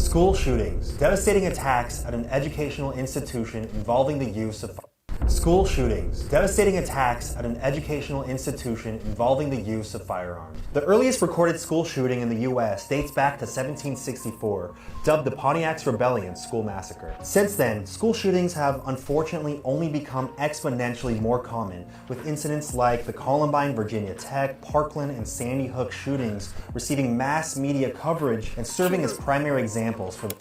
School shootings, devastating attacks at an educational institution involving the use of School shootings, devastating attacks at an educational institution involving the use of firearms. The earliest recorded school shooting in the US dates back to 1764, dubbed the Pontiac's Rebellion School Massacre. Since then, school shootings have unfortunately only become exponentially more common, with incidents like the Columbine, Virginia Tech, Parkland, and Sandy Hook shootings receiving mass media coverage and serving as primary examples for the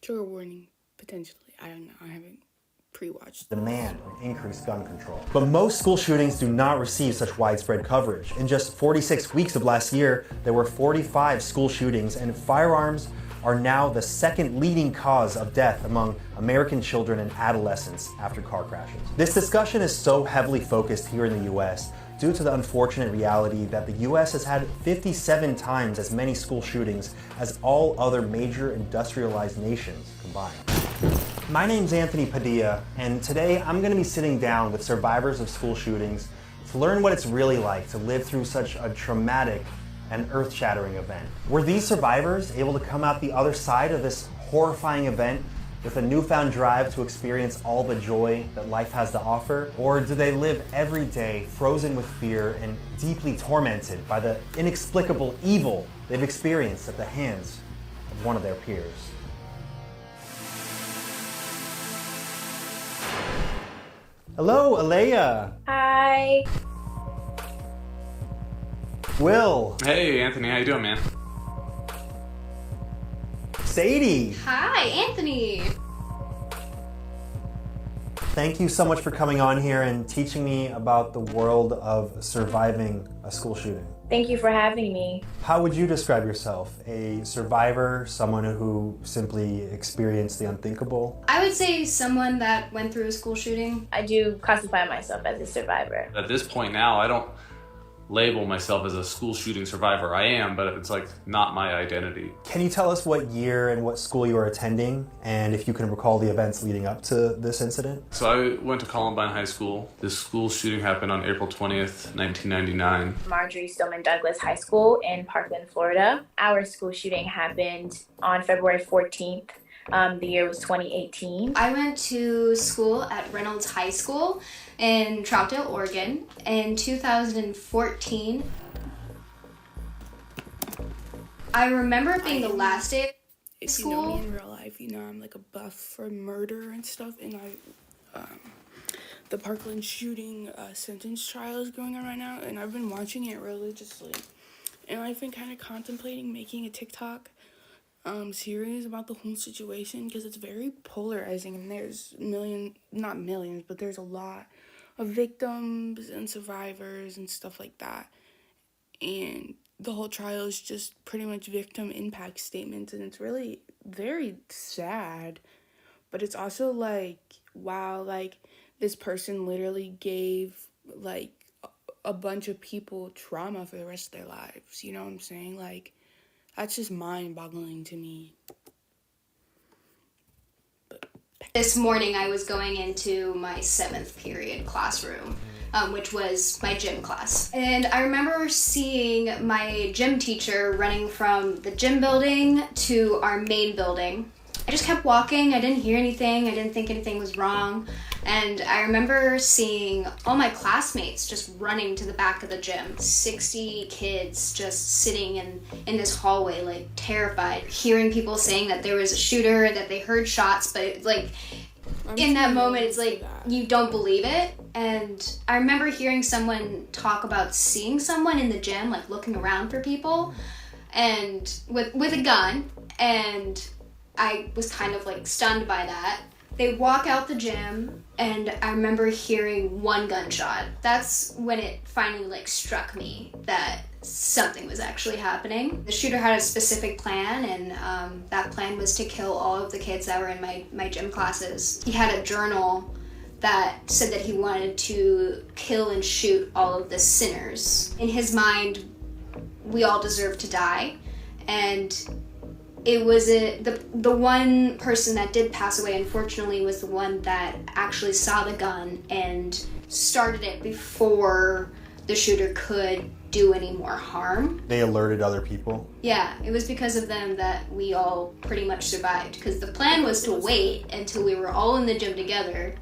trigger warning, potentially. I don't know, I haven't pre-watched. Demand of increased gun control. But most school shootings do not receive such widespread coverage. In just 46 weeks of last year, there were 45 school shootings, and firearms are now the second leading cause of death among American children and adolescents after car crashes. This discussion is so heavily focused here in the US due to the unfortunate reality that the US has had 57 times as many school shootings as all other major industrialized nations combined. My name's Anthony Padilla, and today I'm going to be sitting down with survivors of school shootings to learn what it's really like to live through such a traumatic and earth-shattering event. Were these survivors able to come out the other side of this horrifying event with a newfound drive to experience all the joy that life has to offer? Or do they live every day frozen with fear and deeply tormented by the inexplicable evil they've experienced at the hands of one of their peers? Hello, Alea. Hi. Will. Hey, Anthony, how you doing, man? Sadie. Hi, Anthony. Thank you so much for coming on here and teaching me about the world of surviving a school shooting. Thank you for having me. How would you describe yourself? A survivor, someone who simply experienced the unthinkable? I would say someone that went through a school shooting. I do classify myself as a survivor. At this point now, I don't label myself as a school shooting survivor. I am, but it's like not my identity. Can you tell us what year and what school you were attending, and if you can recall the events leading up to this incident? So I went to Columbine High School. This school shooting happened on April 20th, 1999. Marjorie Stoneman Douglas High School in Parkland, Florida. Our school shooting happened on February 14th. The year was 2018. I went to school at Reynolds High School in Troutdale, Oregon in 2014. I remember it being the last day of If school. you know me in real life, you know I'm like a buff for murder and stuff, and the Parkland shooting sentence trial is going on right now, and I've been watching it religiously, and I've been kind of contemplating making a TikTok series about the whole situation because it's very polarizing, and there's not millions, but there's a lot of victims and survivors and stuff like that, and the whole trial is just pretty much victim impact statements, and it's really very sad, but it's also like, wow, like this person literally gave like a bunch of people trauma for the rest of their lives, you know what I'm saying? Like, that's just mind-boggling to me. This morning I was going into my 7th period classroom, which was my gym class. And I remember seeing my gym teacher running from the gym building to our main building. I just kept walking, I didn't hear anything, I didn't think anything was wrong. And I remember seeing all my classmates just running to the back of the gym. 60 kids just sitting in this hallway, like terrified. Hearing people saying that there was a shooter, that they heard shots, but like in that moment it's like you don't believe it. And I remember hearing someone talk about seeing someone in the gym, like looking around for people and with a gun, and I was kind of like stunned by that. They walk out the gym, and I remember hearing one gunshot. That's when it finally like struck me that something was actually happening. The shooter had a specific plan, and that plan was to kill all of the kids that were in my gym classes. He had a journal that said that he wanted to kill and shoot all of the sinners. In his mind, we all deserve to die, and it was the one person that did pass away, unfortunately, was the one that actually saw the gun and started it before the shooter could do any more harm. They alerted other people. Yeah, it was because of them that we all pretty much survived, because the plan was to wait until we were all in the gym together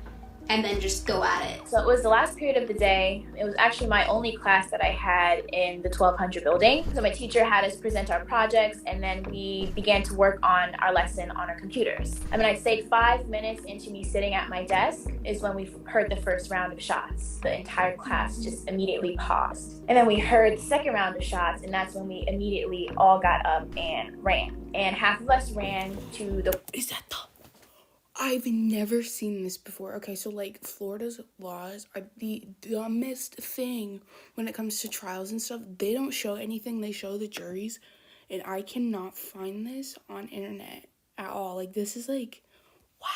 and then just go at it. So it was the last period of the day. It was actually my only class that I had in the 1200 building. So my teacher had us present our projects, and then we began to work on our lesson on our computers. I mean, I'd say 5 minutes into me sitting at my desk is when we heard the first round of shots. The entire class just immediately paused. And then we heard the second round of shots, and that's when we immediately all got up and ran. And half of us ran to the... Is that the... I've never seen this before. Okay, so like Florida's laws are the dumbest thing when it comes to trials and stuff. They don't show anything, they show the juries, and I cannot find this on internet at all. Like, this is like, wow.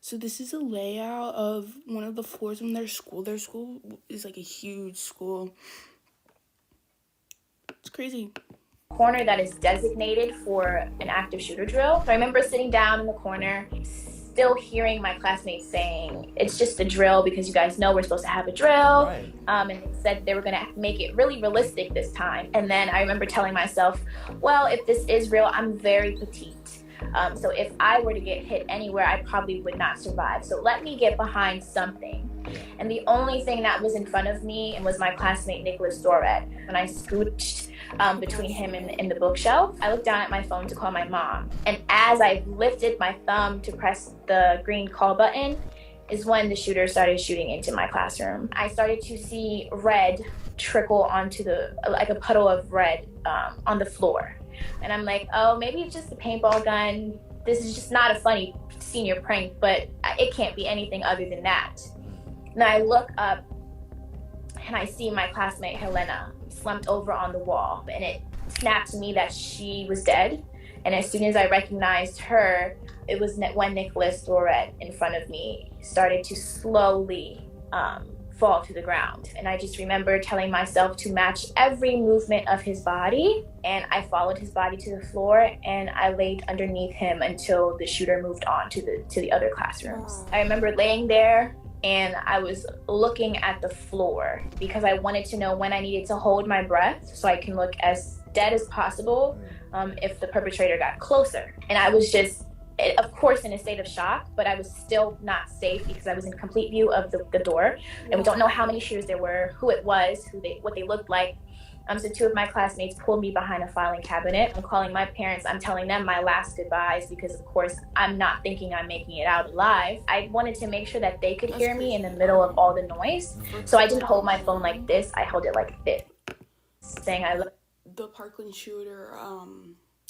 So this is a layout of one of the floors from their school. Their school is like a huge school. It's crazy. Corner that is designated for an active shooter drill. So I remember sitting down in the corner, still hearing my classmates saying, it's just a drill because you guys know we're supposed to have a drill. Right. And they said they were gonna make it really realistic this time. And then I remember telling myself, well, if this is real, I'm very petite. So if I were to get hit anywhere, I probably would not survive. So let me get behind something. And the only thing that was in front of me was my classmate, Nicholas Doret. When I scooched between him and the bookshelf, I looked down at my phone to call my mom. And as I lifted my thumb to press the green call button is when the shooter started shooting into my classroom. I started to see red trickle onto like a puddle of red on the floor. And I'm like, oh, maybe it's just a paintball gun. This is just not a funny senior prank, but it can't be anything other than that. And I look up and I see my classmate Helena slumped over on the wall, and it snapped to me that she was dead. And as soon as I recognized her, it was when Nicholas Doret in front of me started to slowly fall to the ground. And I just remember telling myself to match every movement of his body, and I followed his body to the floor, and I laid underneath him until the shooter moved on to the other classrooms. I remember laying there, and I was looking at the floor because I wanted to know when I needed to hold my breath so I can look as dead as possible if the perpetrator got closer. And I was just, of course, in a state of shock, but I was still not safe because I was in complete view of the door, and we don't know how many shooters there were, who it was, what they looked like. So 2 of my classmates pulled me behind a filing cabinet. I'm calling my parents. I'm telling them my last goodbyes because, of course, I'm not thinking I'm making it out alive. I wanted to make sure that they could hear me in the middle of all the noise. So I didn't hold my phone like this. I held it like this, saying I love. The Parkland shooter,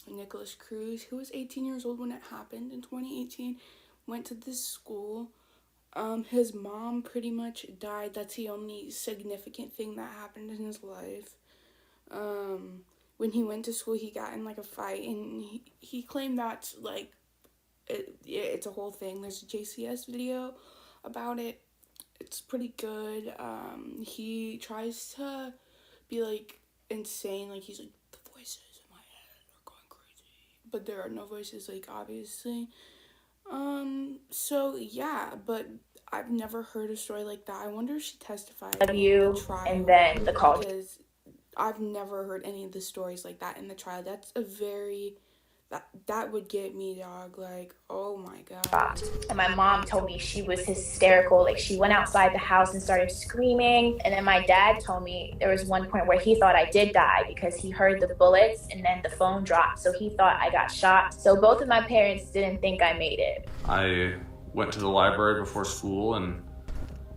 Nicholas Cruz, who was 18 years old when it happened in 2018, went to this school. His mom pretty much died. That's the only significant thing that happened in his life. When he went to school, he got in like a fight, and he claimed that like it's a whole thing. There's a JCS video about it. It's pretty good. He tries to be like insane, like he's like, the voices in my head are going crazy, but there are no voices, like, obviously. So yeah, but I've never heard a story like that. I wonder if she testified Love you, in the trial, and then the call. Because I've never heard any of the stories like that in the trial. That's a very, that would get me, dog. Like, oh my God. And my mom told me she was hysterical. Like, she went outside the house and started screaming. And then my dad told me there was one point where he thought I did die because he heard the bullets and then the phone dropped. So he thought I got shot. So both of my parents didn't think I made it. I went to the library before school and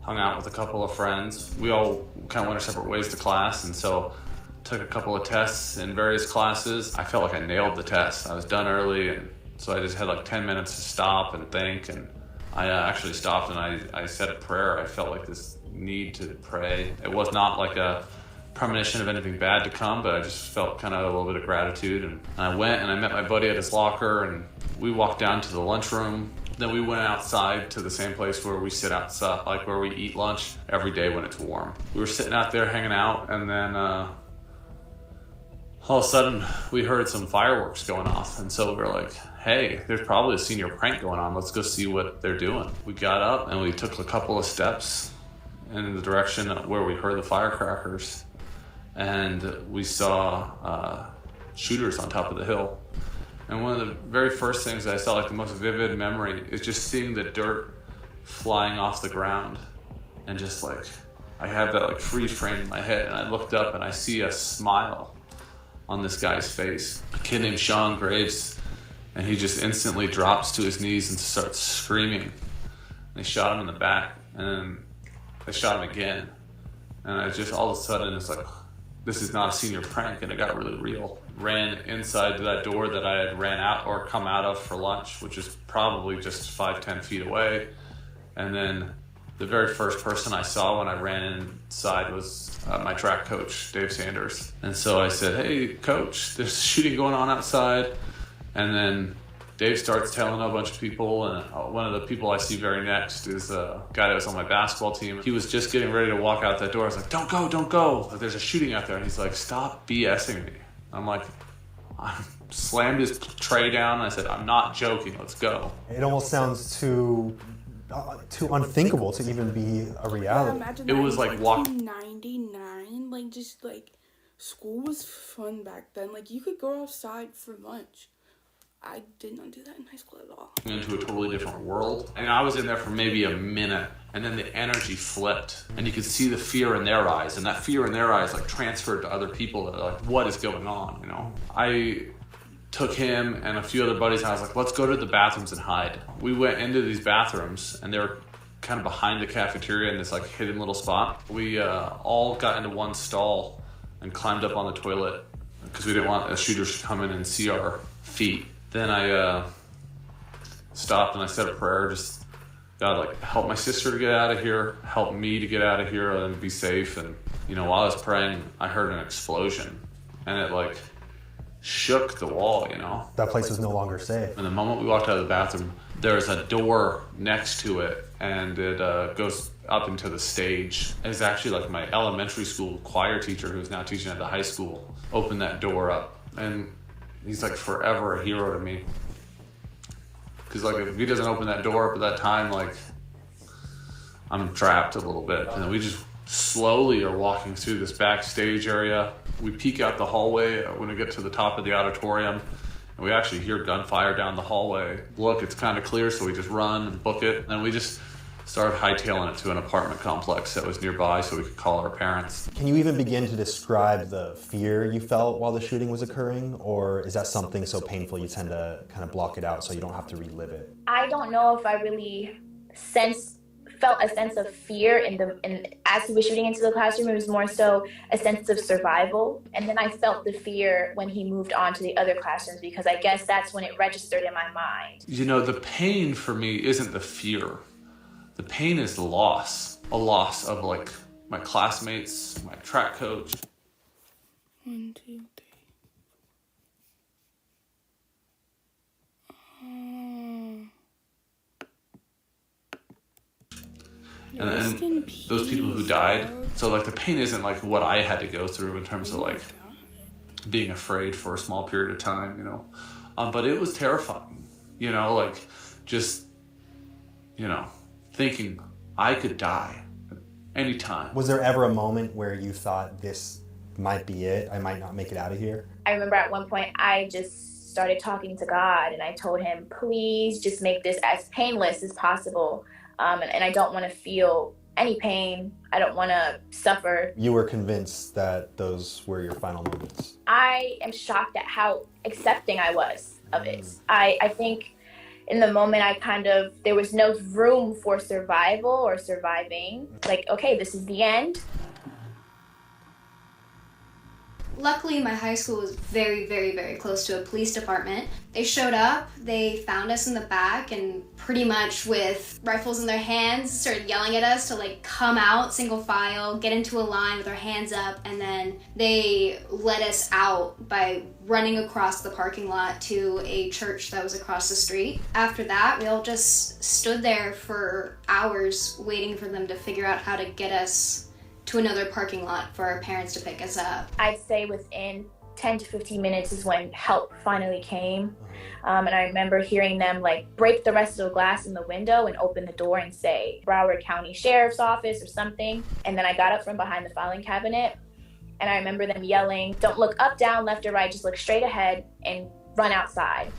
hung out with a couple of friends. We all kind of went our separate ways to class, and so took a couple of tests in various classes. I felt like I nailed the test. I was done early, and so I just had like 10 minutes to stop and think, and I actually stopped and I said a prayer. I felt like this need to pray. It was not like a premonition of anything bad to come, but I just felt kind of a little bit of gratitude, and I went and I met my buddy at his locker, and we walked down to the lunchroom. Then we went outside to the same place where we sit outside, like where we eat lunch every day when it's warm. We were sitting out there hanging out, and then all of a sudden we heard some fireworks going off, and so we were like, hey, there's probably a senior prank going on. Let's go see what they're doing. We got up and we took a couple of steps, in the direction where we heard the firecrackers, and we saw shooters on top of the hill. And one of the very first things that I saw, like the most vivid memory, is just seeing the dirt flying off the ground, and just like, I have that like freeze frame in my head, and I looked up and I see a smile on this guy's face. A kid named Sean Graves, and he just instantly drops to his knees and starts screaming. And they shot him in the back, and then they shot him again. And I just, all of a sudden, it's like, this is not a senior prank, and it got really real. Ran inside that door that I had ran out or come out of for lunch, which is probably just 5-10 feet away. And then the very first person I saw when I ran inside was my track coach, Dave Sanders. And so I said, hey, coach, there's shooting going on outside. And then Dave starts telling a bunch of people, and one of the people I see very next is a guy that was on my basketball team. He was just getting ready to walk out that door. I was like, don't go, don't go. Like, there's a shooting out there. And he's like, stop BSing me. I'm like, I slammed his tray down. And I said, I'm not joking. Let's go. It almost sounds too unthinkable to even be a reality. Yeah, imagine It that was in like walk. 1999, like just like school was fun back then. Like you could go outside for lunch. I did not do that in high school at all. Into a totally different world. And I was in there for maybe a minute, and then the energy flipped, and you could see the fear in their eyes, and that fear in their eyes like transferred to other people that are like, what is going on, you know? I took him and a few other buddies, and I was like, let's go to the bathrooms and hide. We went into these bathrooms, and they were kind of behind the cafeteria in this like hidden little spot. We all got into one stall and climbed up on the toilet because we didn't want a shooter to come in and see our feet. Then I stopped and I said a prayer, just, God, like, help my sister to get out of here, help me to get out of here and be safe. And, you know, while I was praying, I heard an explosion, and it, like, shook the wall, you know. That place was no longer safe. And the moment we walked out of the bathroom, there's a door next to it, and it goes up into the stage. It's actually like my elementary school choir teacher, who's now teaching at the high school, opened that door up. And he's like forever a hero to me. Because like if he doesn't open that door up at that time, like I'm trapped a little bit. And then we just slowly are walking through this backstage area. We peek out the hallway when we get to the top of the auditorium, and we actually hear gunfire down the hallway. Look, it's kind of clear, so we just run and book it. And we just started hightailing it to an apartment complex that was nearby so we could call our parents. Can you even begin to describe the fear you felt while the shooting was occurring? Or is that something so painful you tend to kind of block it out so you don't have to relive it? I don't know if I really felt a sense of fear as he was shooting into the classroom. It was more so a sense of survival. And then I felt the fear when he moved on to the other classrooms, because I guess that's when it registered in my mind. You know, the pain for me isn't the fear. The pain is the loss. A loss of like my classmates, my track coach. 1, 2, 3. And those people who died. So like the pain isn't like what I had to go through in terms of like being afraid for a small period of time, you know. But it was terrifying, you know, like just, you know, thinking I could die at any time. Was there ever a moment where you thought this might be it? I might not make it out of here? I remember at one point I just started talking to God, and I told him, please just make this as painless as possible. And I don't want to feel any pain. I don't want to suffer. You were convinced that those were your final moments? I am shocked at how accepting I was of it. I think in the moment there was no room for survival or surviving. Like, okay, this is the end. Luckily, my high school was very, very, very close to a police department. They showed up, they found us in the back, and pretty much with rifles in their hands started yelling at us to like come out single file, get into a line with our hands up, and then they let us out by running across the parking lot to a church that was across the street. After that, we all just stood there for hours waiting for them to figure out how to get us to another parking lot for our parents to pick us up. I'd say within 10 to 15 minutes is when help finally came. And I remember hearing them like break the rest of the glass in the window and open the door and say Broward County Sheriff's Office or something. And then I got up from behind the filing cabinet, and I remember them yelling, "Don't look up, down, left, or right, just look straight ahead and run outside."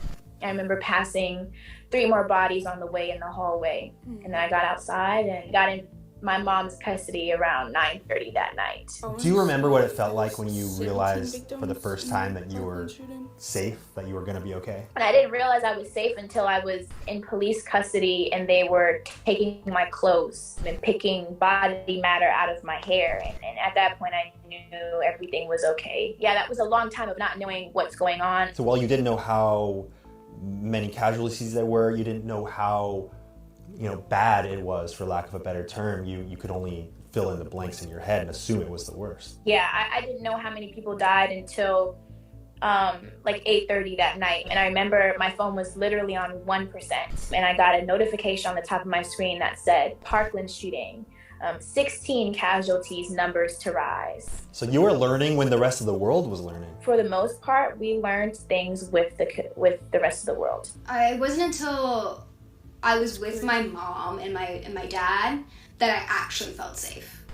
I remember passing 3 more bodies on the way in the hallway. And then I got outside and got in my mom's custody around 9:30 that night. Do you remember what it felt like when you realized for the first time that you were safe, that you were going to be okay? And I didn't realize I was safe until I was in police custody and they were taking my clothes and picking body matter out of my hair. And at that point, I knew everything was okay. Yeah, that was a long time of not knowing what's going on. So while you didn't know how many casualties there were, you didn't know how bad it was, for lack of a better term, you could only fill in the blanks in your head and assume it was the worst. Yeah, I didn't know how many people died until like 8:30 that night. And I remember my phone was literally on 1%. And I got a notification on the top of my screen that said, Parkland shooting, 16 casualties, numbers to rise. So you were learning when the rest of the world was learning. For the most part, we learned things with the rest of the world. It wasn't until I was with my mom and my dad that I actually felt safe.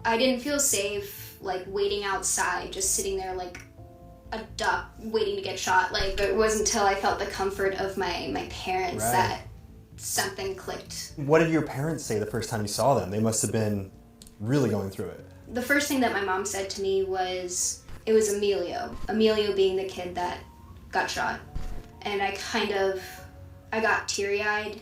I didn't feel safe like waiting outside, just sitting there like a duck waiting to get shot. Like, it wasn't until I felt the comfort of my parents that something clicked. What did your parents say the first time you saw them? They must have been really going through it. The first thing that my mom said to me was, it was Emilio. Emilio being the kid that got shot. And I got teary-eyed,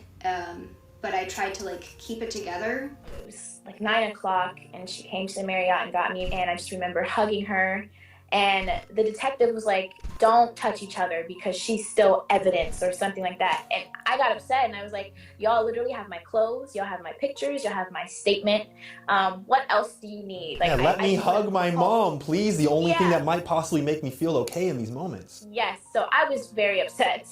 but I tried to like keep it together. It was like 9 o'clock and she came to the Marriott and got me, and I just remember hugging her, and the detective was like, "Don't touch each other because she's still evidence," or something like that. And I got upset and I was like, "Y'all literally have my clothes, y'all have my pictures, y'all have my statement. What else do you need?" Like, let me hug my mom, please. The only thing that might possibly make me feel okay in these moments. Yes, so I was very upset.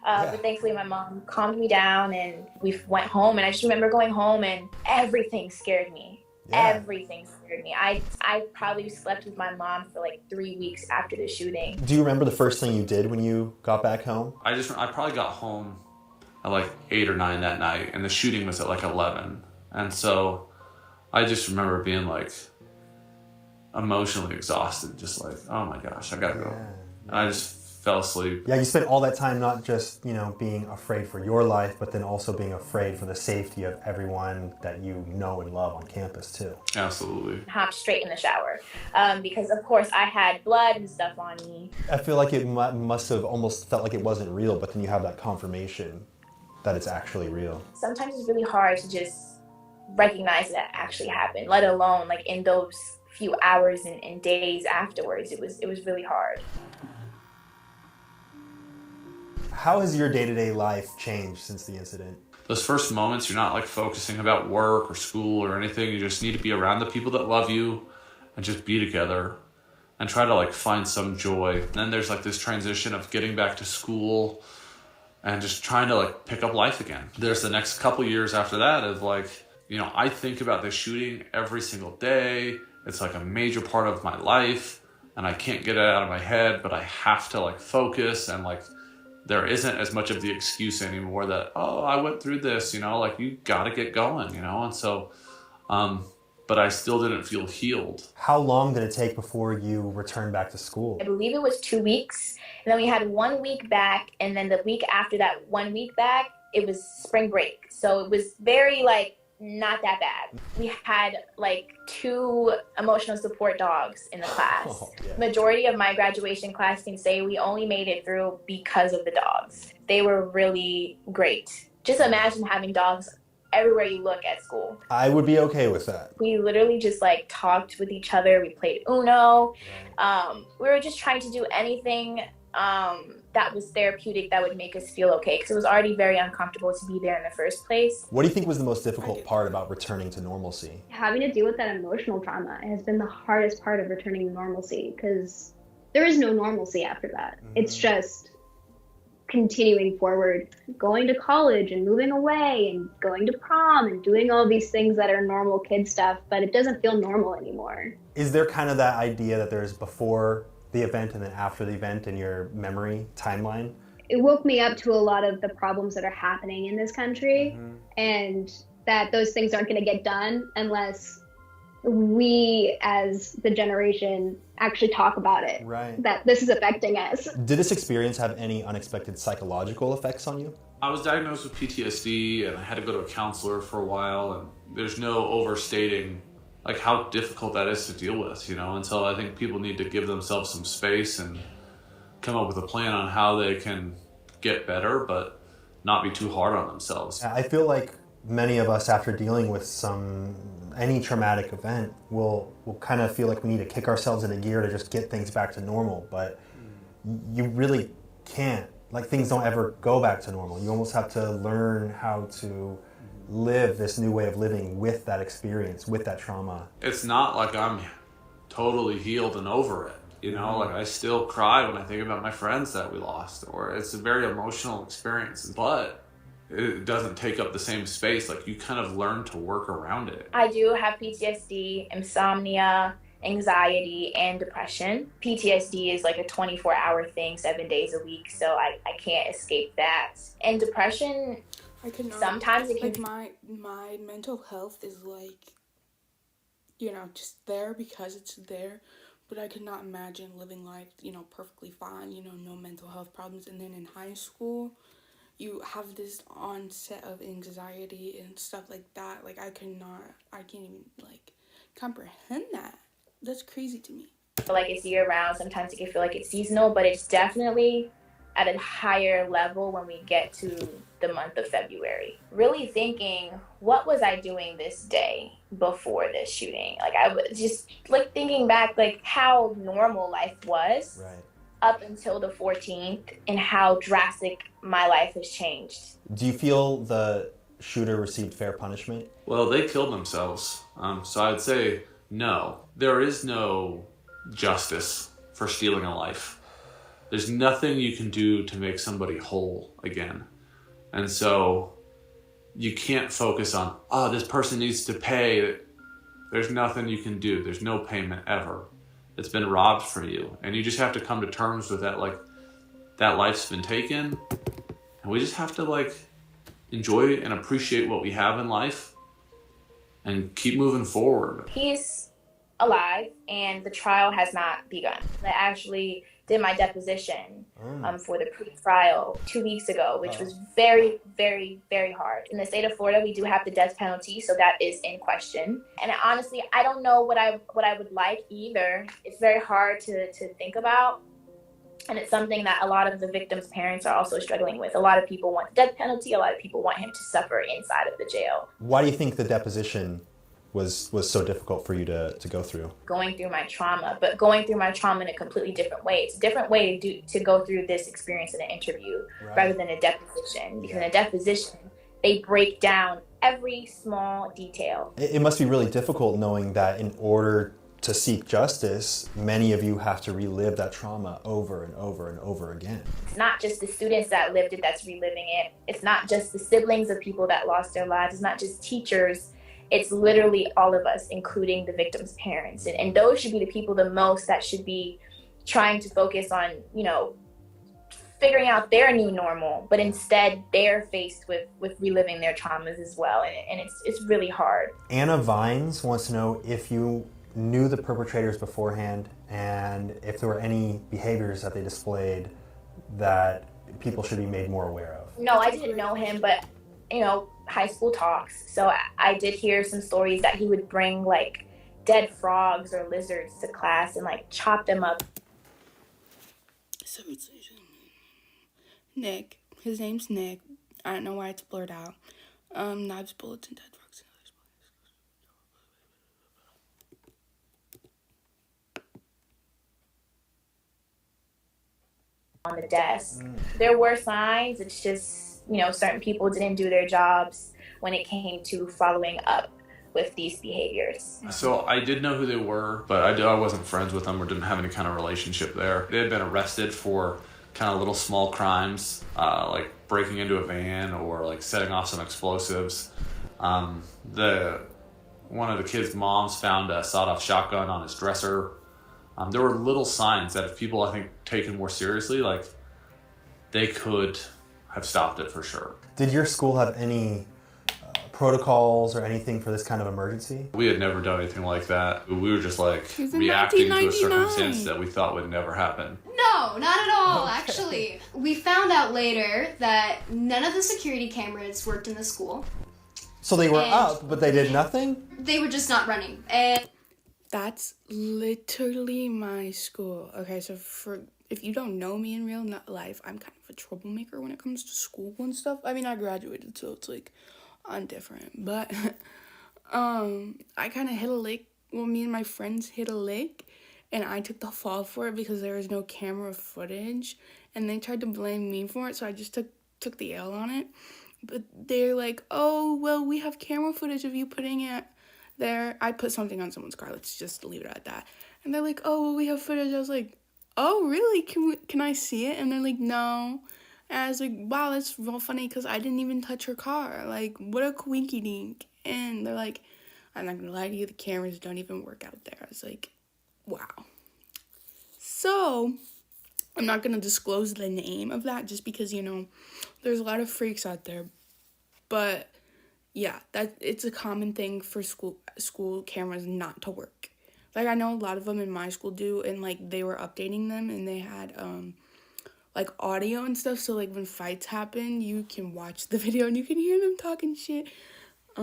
But thankfully my mom calmed me down and we went home, and I just remember going home and everything scared me. Everything scared me. I probably slept with my mom for like 3 weeks after the shooting. Do you remember the first thing you did when you got back home? I probably got home at like 8 or 9 that night, and the shooting was at like 11. And so I just remember being like emotionally exhausted, just like, oh my gosh, I gotta go. And I just fell asleep. Yeah, you spent all that time not just, being afraid for your life, but then also being afraid for the safety of everyone that you know and love on campus too. Absolutely. Hopped straight in the shower because of course I had blood and stuff on me. I feel like it must have almost felt like it wasn't real, but then you have that confirmation that it's actually real. Sometimes it's really hard to just recognize that actually happened, let alone like in those few hours and days afterwards. It was really hard. How has your day-to-day life changed since the incident? Those first moments, you're not like focusing about work or school or anything. You just need to be around the people that love you and just be together and try to like find some joy. And then there's like this transition of getting back to school and just trying to like pick up life again. There's the next couple years after that of like, I think about this shooting every single day. It's like a major part of my life and I can't get it out of my head, but I have to like focus, and like there isn't as much of the excuse anymore that, oh, I went through this, like you gotta get going, and so, but I still didn't feel healed. How long did it take before you returned back to school? I believe it was 2 weeks, and then we had 1 week back, and then the week after that 1 week back, it was spring break. So it was very like, not that bad. We had like 2 emotional support dogs in the class. Majority of my graduation class can say we only made it through because of the dogs. They were really great. Just imagine having dogs everywhere you look at school. I would be okay with that. We literally just like talked with each other. We played Uno. We were just trying to do anything that was therapeutic that would make us feel okay, because it was already very uncomfortable to be there in the first place. What do you think was the most difficult part about returning to normalcy? Having to deal with that emotional trauma has been the hardest part of returning to normalcy, because there is no normalcy after that. It's just continuing forward, going to college and moving away and going to prom and doing all these things that are normal kid stuff, but it doesn't feel normal anymore. Is there kind of that idea that there's before the event and then after the event in your memory timeline? It woke me up to a lot of the problems that are happening in this country, and that those things aren't going to get done unless we as the generation actually talk about it. Right. That this is affecting us. Did this experience have any unexpected psychological effects on you? I was diagnosed with PTSD and I had to go to a counselor for a while, and there's no overstating like how difficult that is to deal with, you know, and so I think people need to give themselves some space and come up with a plan on how they can get better, but not be too hard on themselves. I feel like many of us, after dealing with any traumatic event, will kind of feel like we need to kick ourselves into gear to just get things back to normal, but you really can't. Like, things don't ever go back to normal. You almost have to learn how to live this new way of living with that experience, with that trauma. It's not like I'm totally healed and over it, you know, like I still cry when I think about my friends that we lost, or it's a very emotional experience, but it doesn't take up the same space. Like, you kind of learn to work around it. I do have PTSD, insomnia, anxiety, and depression. PTSD is like a 24-hour thing, 7 days a week, so I can't escape that. And depression, I cannot. Sometimes it can... Like, my mental health is like, you know, just there because it's there. But I could not imagine living life, you know, perfectly fine, you know, no mental health problems. And then in high school, you have this onset of anxiety and stuff like that. Like, I can't even, like, comprehend that. That's crazy to me. I feel like it's year-round. Sometimes it can feel like it's seasonal, but it's definitely at a higher level when we get to the month of February. Really thinking, what was I doing this day before this shooting? Like, I was just like thinking back, like how normal life was up until the 14th and how drastic my life has changed. Do you feel the shooter received fair punishment? Well, they killed themselves. So I'd say no. There is no justice for stealing a life. There's nothing you can do to make somebody whole again. And so you can't focus on, oh, this person needs to pay. There's nothing you can do. There's no payment ever. It's been robbed from you. And you just have to come to terms with that, like, that life's been taken. And we just have to, like, enjoy and appreciate what we have in life and keep moving forward. He's alive and the trial has not begun. I actually did my deposition for the pre-trial 2 weeks ago, which was very, very, very hard. In the state of Florida, we do have the death penalty, so that is in question. And honestly, I don't know what I would like either. It's very hard to think about. And it's something that a lot of the victims' parents are also struggling with. A lot of people want the death penalty. A lot of people want him to suffer inside of the jail. Why do you think the deposition was so difficult for you to go through? Going through my trauma, but going through my trauma in a completely different way. It's a different way to go through this experience in an interview rather than a deposition. Because in a deposition, they break down every small detail. It must be really difficult knowing that in order to seek justice, many of you have to relive that trauma over and over and over again. It's not just the students that lived it that's reliving it. It's not just the siblings of people that lost their lives. It's not just teachers. It's literally all of us, including the victims' parents. And those should be the people the most that should be trying to focus on, you know, figuring out their new normal. But instead, they're faced with reliving their traumas as well. And it's really hard. Anna Vines wants to know if you knew the perpetrators beforehand and if there were any behaviors that they displayed that people should be made more aware of. No, I didn't know him, but, you know, high school talks. So I did hear some stories that he would bring like dead frogs or lizards to class and like chop them up. So it's Nick. His name's Nick. I don't know why it's blurred out. Knives, bullets, and dead frogs. On the desk. There were signs. It's just, you know, certain people didn't do their jobs when it came to following up with these behaviors. So I did know who they were, but I wasn't friends with them or didn't have any kind of relationship there. They had been arrested for kind of little small crimes, like breaking into a van or like setting off some explosives. One of the kids' moms found a sawed-off shotgun on his dresser. There were little signs that if people, I think, taken more seriously, like, they could have stopped it for sure. Did your school have any protocols or anything for this kind of emergency? We had never done anything like that. We were just like was in reacting to a 1999. circumstance that we thought would never happen. No, not at all, actually. We found out later that none of the security cameras worked in the school. So they were And- up, but they did nothing? They were just not running. And That's literally my school. Okay, so if you don't know me in real life, I'm kind of a troublemaker when it comes to school and stuff. I mean, I graduated, so it's like I'm different. But I kind of hit a lick. Well, me and my friends hit a lick, and I took the fall for it because there was no camera footage, and they tried to blame me for it, so I just took the L on it. But they're like, oh, well, we have camera footage of you putting it there. I put something on someone's car. Let's just leave it at that. And they're like, oh, well, we have footage. I was like, oh, really? Can I see it? And they're like, no. And I was like, wow, that's real funny because I didn't even touch her car. Like, what a quinky dink. And they're like, I'm not going to lie to you, the cameras don't even work out there. I was like, wow. So, I'm not going to disclose the name of that just because, there's a lot of freaks out there. But yeah, that it's a common thing for school cameras not to work. Like, I know a lot of them in my school do, and like they were updating them, and they had like audio and stuff. So like when fights happen, you can watch the video and you can hear them talking shit. I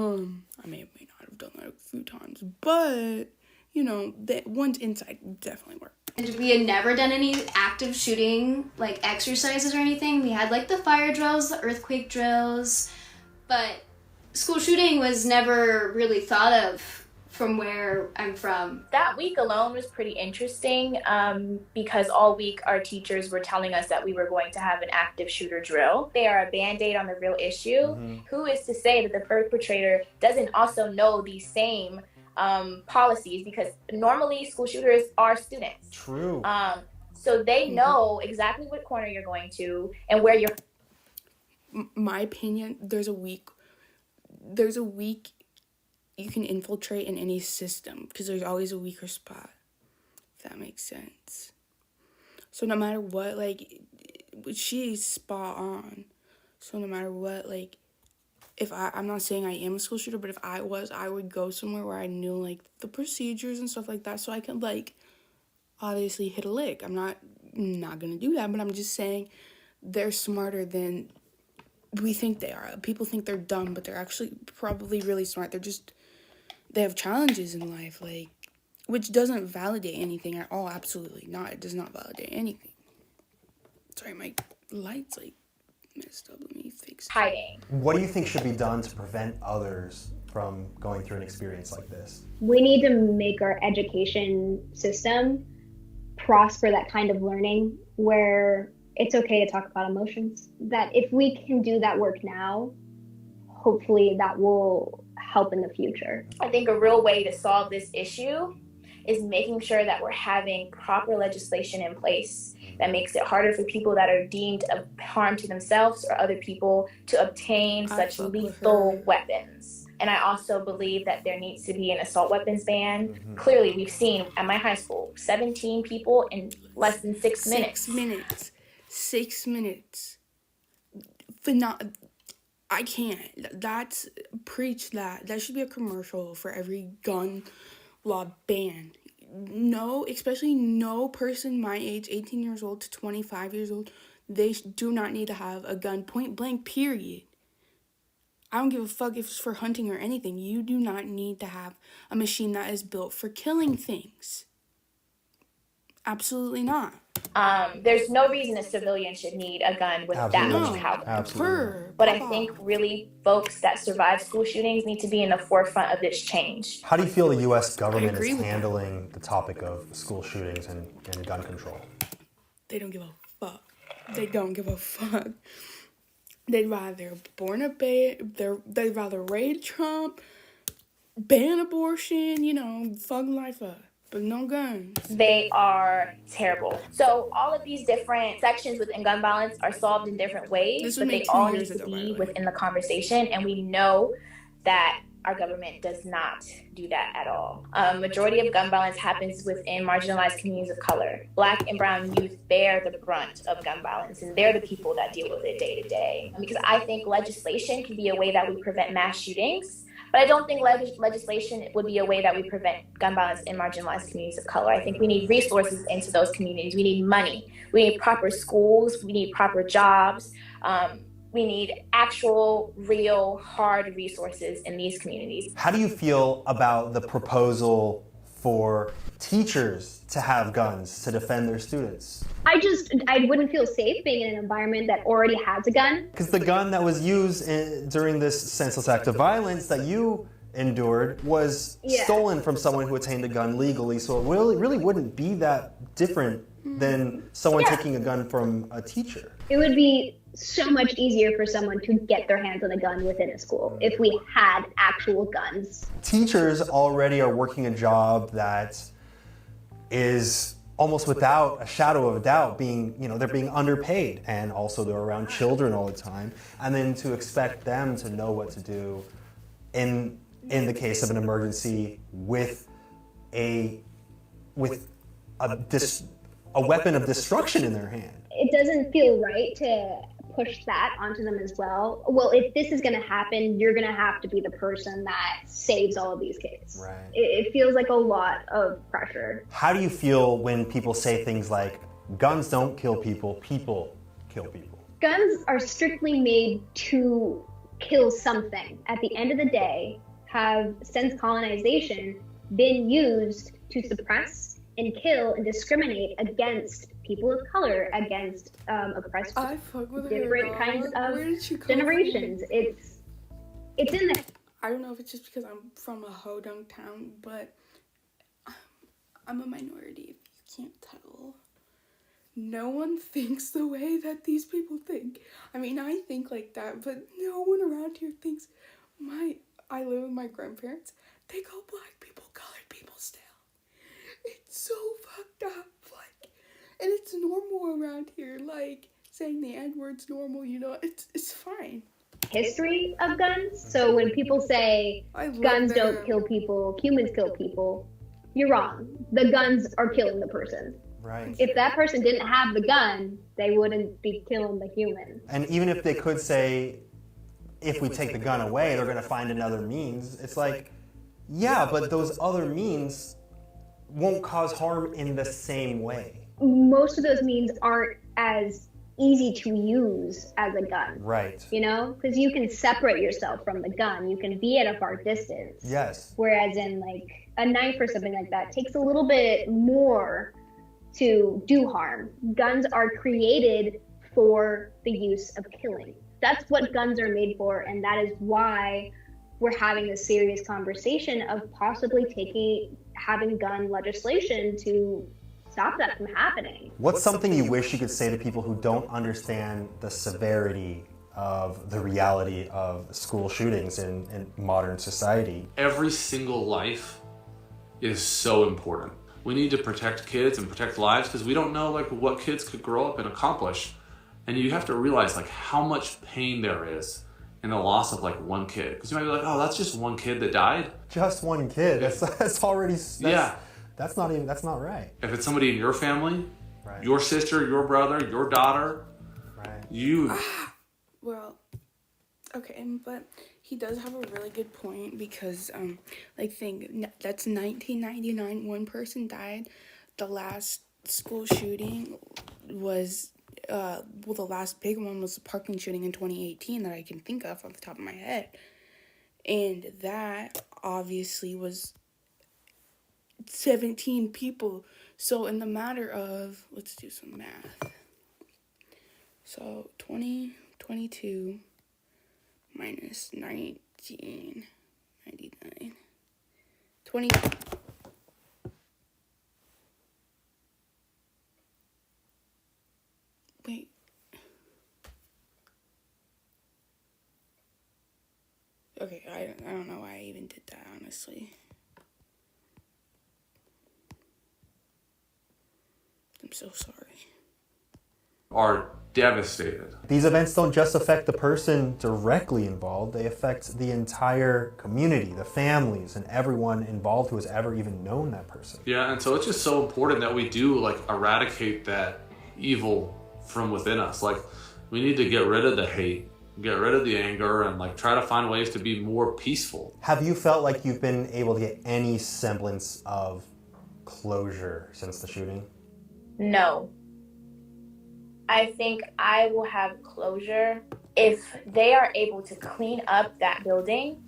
may not have done that a few times, but that one's inside definitely worked. And we had never done any active shooting, like exercises or anything. We had like the fire drills, the earthquake drills, but school shooting was never really thought of from where I'm from. That week alone was pretty interesting because all week our teachers were telling us that we were going to have an active shooter drill. They are a band-aid on the real issue. Mm-hmm. Who is to say that the perpetrator doesn't also know these same policies, because normally school shooters are students. True. So they know exactly what corner you're going to and where you're. My opinion, there's a week you can infiltrate in any system because there's always a weaker spot, if that makes sense. So no matter what, like, she's spot on. So no matter what, like, if I'm not saying I am a school shooter, but if I was, I would go somewhere where I knew, like, the procedures and stuff like that, so I could, like, obviously hit a lick. I'm not gonna do that, but I'm just saying they're smarter than we think they are. People think they're dumb, but they're actually probably really smart. They have challenges in life, like, which doesn't validate anything at all. Absolutely not. It does not validate anything. Sorry, my light's, like, messed up. Let me fix it. Hiding. What do you think should be done to prevent others from going through an experience like this? We need to make our education system prosper that kind of learning where it's okay to talk about emotions. That if we can do that work now, hopefully that will help in the future. I think a real way to solve this issue is making sure that we're having proper legislation in place that makes it harder for people that are deemed of harm to themselves or other people to obtain such lethal weapons. And I also believe that there needs to be an assault weapons ban. Mm-hmm. Clearly, we've seen at my high school, 17 people in less than 6 minutes. 6 minutes. I can't. That's preach that. That should be a commercial for every gun law ban. No, especially no person my age, 18 years old to 25 years old, they do not need to have a gun, point blank, period. I don't give a fuck if it's for hunting or anything. You do not need to have a machine that is built for killing things. Absolutely not. There's no reason a civilian should need a gun with that much power. Absolutely. But I think really folks that survive school shootings need to be in the forefront of this change. How do you feel the U.S. government is handling the topic of school shootings and gun control? They don't give a fuck. They don't give a fuck. They'd rather they'd rather raid Trump, ban abortion, fuck life up. But no guns. They are terrible. So all of these different sections within gun violence are solved in different ways, but they all need to be within the conversation. And we know that our government does not do that at all. Majority of gun violence happens within marginalized communities of color. Black and brown youth bear the brunt of gun violence, and they're the people that deal with it day to day. Because I think legislation can be a way that we prevent mass shootings, but I don't think legislation would be a way that we prevent gun violence in marginalized communities of color. I think we need resources into those communities. We need money. We need proper schools. We need proper jobs. We need actual, real, hard resources in these communities. How do you feel about the proposal for teachers to have guns to defend their students? I wouldn't feel safe being in an environment that already has a gun. Because the gun that was used during this senseless act of violence that you endured was stolen from someone who attained a gun legally, so it really wouldn't be that different than someone taking a gun from a teacher. It would be so much easier for someone to get their hands on a gun within a school if we had actual guns. Teachers already are working a job that is almost without a shadow of a doubt they're being underpaid, and also they're around children all the time, and then to expect them to know what to do in the case of an emergency with a weapon of destruction in their hand. It doesn't feel right to push that onto them as well. Well, if this is going to happen, you're going to have to be the person that saves all of these kids. Right. It feels like a lot of pressure. How do you feel when people say things like, guns don't kill people, people kill people? Guns are strictly made to kill something. At the end of the day, have, since colonization, been used to suppress and kill and discriminate against people of color, against oppressed different kinds of generations. It's in the... I don't know if it's just because I'm from a hodunk town, but I'm a minority, if you can't tell. No one thinks the way that these people think. I mean, I think like that, but no one around here thinks. I live with my grandparents. They call black people colored people still. It's so fucked up, and it's normal around here. Like, saying the N-word's normal, it's fine. History of guns. So when people say guns don't kill people, humans kill people, you're wrong. The guns are killing the person. Right. If that person didn't have the gun, they wouldn't be killing the human. And even if they could say, if we take the gun away, they're going to find another means. It's like, yeah, but those other means won't cause harm in the same way. Most of those means aren't as easy to use as a gun. Right. Because you can separate yourself from the gun. You can be at a far distance. Yes. Whereas in like a knife or something like that takes a little bit more to do harm. Guns are created for the use of killing. That's what guns are made for, and that is why we're having this serious conversation of possibly having gun legislation to stop that from happening. What's something you wish you could say to people who don't understand the severity of the reality of school shootings in modern society? Every single life is so important. We need to protect kids and protect lives because we don't know what kids could grow up and accomplish. And you have to realize how much pain there is in the loss of one kid. Because you might be like, oh, that's just one kid that died. Just one kid. That's already... That's not right. If it's somebody in your family, right. Your sister, your brother, your daughter, right. You... Well, okay, but he does have a really good point because, that's 1999, one person died. The last school shooting was, the last big one was the Parkland shooting in 2018 that I can think of off the top of my head. And that obviously was 17 people. So in the matter of, let's do some math. So 22 minus 1999. 20. Wait. Okay, I don't know why I even did that, honestly. I'm so sorry. Our devastated. These events don't just affect the person directly involved, they affect the entire community, the families, and everyone involved who has ever even known that person. Yeah, and so it's just so important that we do like eradicate that evil from within us. Like, we need to get rid of the hate, get rid of the anger, and like try to find ways to be more peaceful. Have you felt like you've been able to get any semblance of closure since the shooting? No. I think I will have closure if they are able to clean up that building,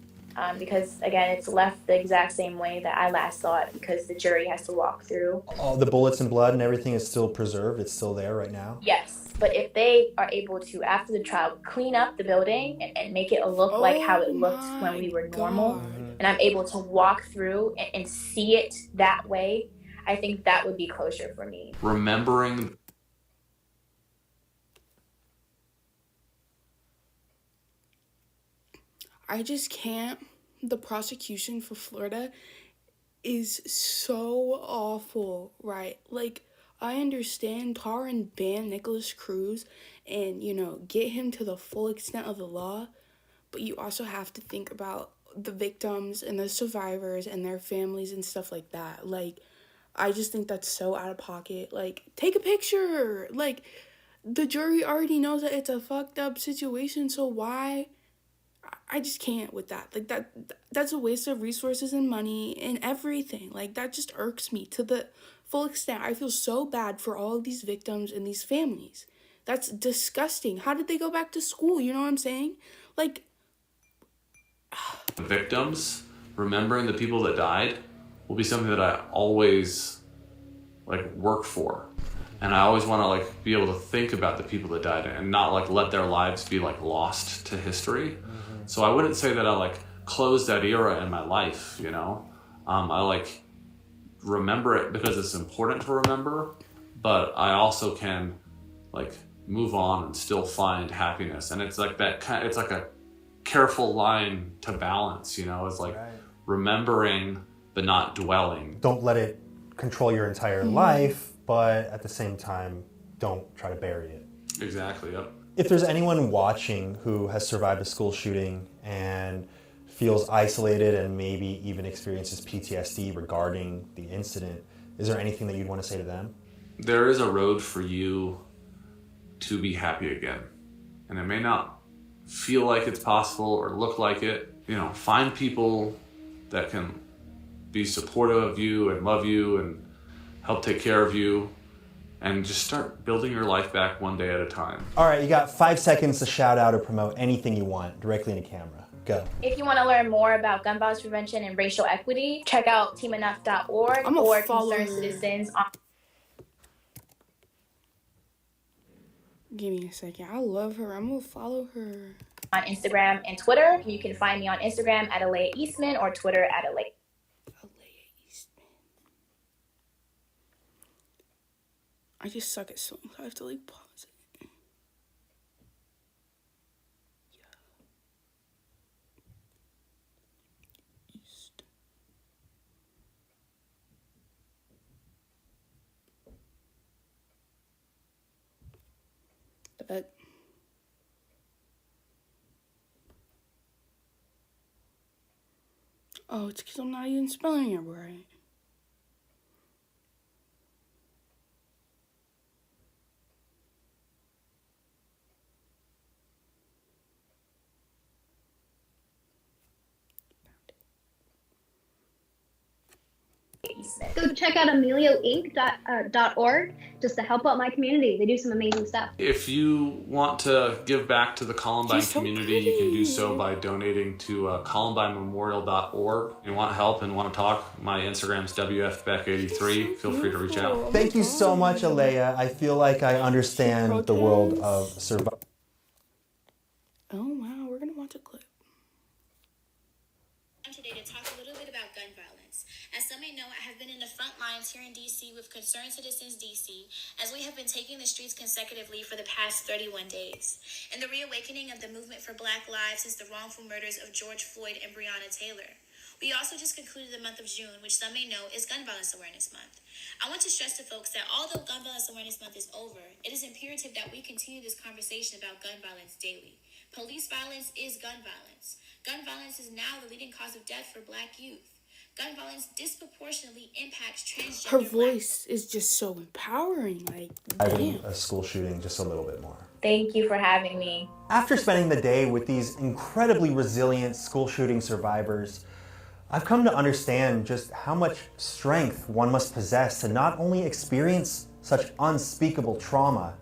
because again, it's left the exact same way that I last saw it, because the jury has to walk through. All the bullets and blood and everything is still preserved, it's still there right now? Yes, but if they are able to, after the trial, clean up the building and make it look like how it looked when we were normal, and I'm able to walk through and see it that way, I think that would be closure for me. Remembering I just can't. The prosecution for Florida is so awful, right? Like, I understand tar and ban Nicholas Cruz and, get him to the full extent of the law, but you also have to think about the victims and the survivors and their families and stuff like that. Like, I just think that's so out of pocket. Like, take a picture. Like, the jury already knows that it's a fucked up situation, so why? I just can't with that. Like, that's a waste of resources and money and everything. Like, that just irks me to the full extent. I feel so bad for all of these victims and these families. That's disgusting. How did they go back to school? You know what I'm saying? Like, victims, remembering the people that died will be something that I always like work for. And I always want to like be able to think about the people that died and not like let their lives be like lost to history. So I wouldn't say that I like closed that era in my life, I like remember it because it's important to remember, but I also can like move on and still find happiness. And it's like it's like a careful line to balance, it's like remembering but not dwelling. Don't let it control your entire life, but at the same time, don't try to bury it. Exactly, yep. If there's anyone watching who has survived a school shooting and feels isolated and maybe even experiences PTSD regarding the incident, is there anything that you'd want to say to them? There is a road for you to be happy again. And it may not feel like it's possible or look like it. Find people that can be supportive of you and love you and help take care of you. And just start building your life back one day at a time. All right, you got 5 seconds to shout out or promote anything you want directly into camera. Go. If you want to learn more about gun violence prevention and racial equity, check out teamenough.org or Concerned Citizens on. Give me a second. I love her. I'm going to follow her. On Instagram and Twitter. You can find me on Instagram at Alea Eastman or Twitter at Alea. I just suck at swimming, so I have to like pause it. Yeah. East. But oh, it's because I'm not even spelling it right. Go check out AmelioInc.org just to help out my community. They do some amazing stuff. If you want to give back to the Columbine She's so community, you can do pretty. so by donating to ColumbineMemorial.org. If you want help and want to talk, my Instagram's WFBeck83. Feel free to reach out. Thank you so much, Alea. I feel like I understand the world of survival. Oh wow, we're gonna watch a clip. Today to talk a little bit about gun violence. As some may know, I have been in the front lines here in DC with Concerned Citizens DC, as we have been taking the streets consecutively for the past 31 days. In the reawakening of the movement for Black lives since the wrongful murders of George Floyd and Breonna Taylor. We also just concluded the month of June, which some may know is Gun Violence Awareness Month. I want to stress to folks that although Gun Violence Awareness Month is over, it is imperative that we continue this conversation about gun violence daily. Police violence is gun violence. Gun violence is now the leading cause of death for Black youth. Gun violence disproportionately impacts transgender Her Black voice is just so empowering. Like, damn. A school shooting just a little bit more. Thank you for having me. After spending the day with these incredibly resilient school shooting survivors, I've come to understand just how much strength one must possess to not only experience such unspeakable trauma,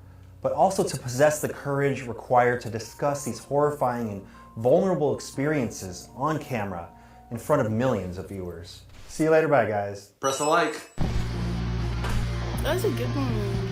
but also to possess the courage required to discuss these horrifying and vulnerable experiences on camera in front of millions of viewers. See you later, bye guys. Press a like. That was a good one.